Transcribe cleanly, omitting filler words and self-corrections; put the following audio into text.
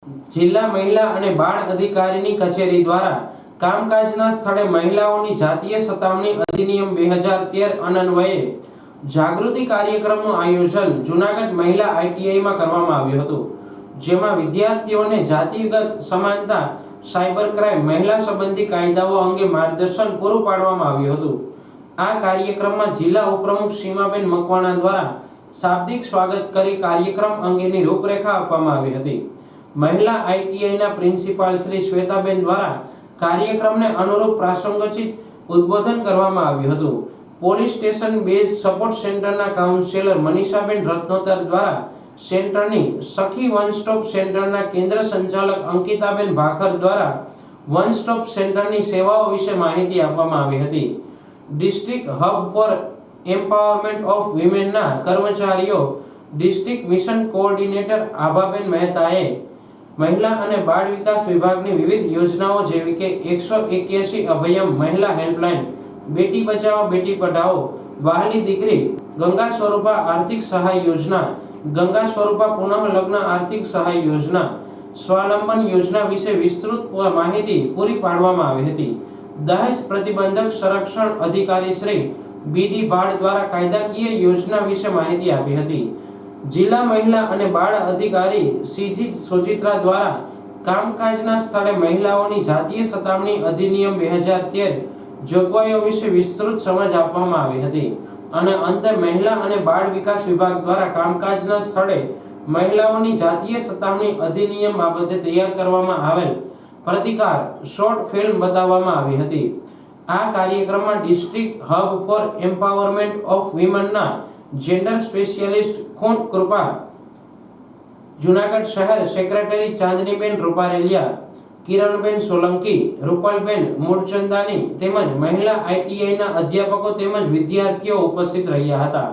જિલ્લા મહિલા અને બાળ અધિકારીની કચેરી દ્વારા કામકાજના સ્થળે મહિલાઓની જાતીય સતામણી અધિનિયમ 2013 અન્વયે જાગૃતિ કાર્યક્રમનું આયોજન જૂનાગઢ મહિલા આઈટીઆઈમાં કરવામાં આવ્યું હતું, જેમાં વિદ્યાર્થીઓને જાતિગત સમાનતા, સાયબર ક્રાઇમ, મહિલા સંબંધી કાયદાઓ અંગે માર્ગદર્શન પૂરું પાડવામાં આવ્યું હતું. આ કાર્યક્રમમાં જિલ્લા ઉપપ્રમુખ સીમાબેન મકવાણા દ્વારા શાબ્દિક સ્વાગત કરી કાર્યક્રમ અંગેની રૂપરેખા આપવામાં આવી હતી. મહિલા આઈટીઆઈના પ્રિન્સિપાલ શ્રી શ્વેતાબેન દ્વારા કાર્યક્રમને અનુરૂપ પ્રાસંગોચિત ઉદ્બોધન કરવામાં આવ્યું હતું. પોલીસ સ્ટેશન બેઝ સપોર્ટ સેન્ટરના કાઉન્સિલર મનીષાબેન રત્નોતર દ્વારા સેન્ટરની સખી વન સ્ટોપ સેન્ટરના કેન્દ્ર સંચાલક અંકિતાબેન ભાખર દ્વારા વન સ્ટોપ સેન્ટરની સેવાઓ વિશે માહિતી આપવામાં આવી હતી. District hub for empowerment of વિમેનના કર્મચારીઓ ડિસ્ટ્રિક્ટ મિશન કોઓર્ડિનેટર આભાબેન મહેતાએ મહિલા અને બાળ વિકાસ વિભાગની વિવિધ યોજનાઓ જેવી કે 181 અભયમ મહિલા હેલ્પલાઇન, બેટી બચાવો બેટી પઢાઓ, વહાલી દીકરી, ગંગા સ્વરૂપા આર્થિક સહાય યોજના, ગંગા સ્વરૂપા પુનઃ લગ્ન આર્થિક સહાય યોજના, સ્વાવલંબન યોજના વિશે વિસ્તૃત માહિતી પૂરી પાડવામાં આવી હતી. દહેજ પ્રતિબંધક સંરક્ષણ અધિકારી શ્રી બીડી ભાડ દ્વારા કાયદાકીય યોજના વિશે માહિતી આપી હતી. જિલ્લા મહિલા અને બાળ અધિકારી સીજી સુચિત્રા દ્વારા કામકાજના સ્થળે મહિલાઓની જાતીય સતામણી અધિનિયમ 2013 જોગવાઈઓ વિશે વિસ્તૃત સમજ આપવામાં આવી હતી અને અંતે મહિલા અને બાળ વિકાસ વિભાગ દ્વારા કામકાજના સ્થળે મહિલાઓની જાતીય સતામણી અધિનિયમ બાબતે તૈયાર કરવામાં આવેલ પ્રતિકાર શોર્ટ ફિલ્મ બતાવવામાં આવી હતી. આ કાર્યક્રમમાં district hub for empowerment of વિમેનના જેન્ડર સ્પેશિયાલિસ્ટ ખૂન કૃપા, જૂનાગઢ શહેર સેક્રેટરી ચાંદનીબેન રૂપારેલિયા, કિરણબેન સોલંકી, રૂપલબેન મૂળચંદાની તેમજ મહિલા આઈટીઆઈના અધ્યાપકો તેમજ વિદ્યાર્થીઓ ઉપસ્થિત રહ્યા હતા.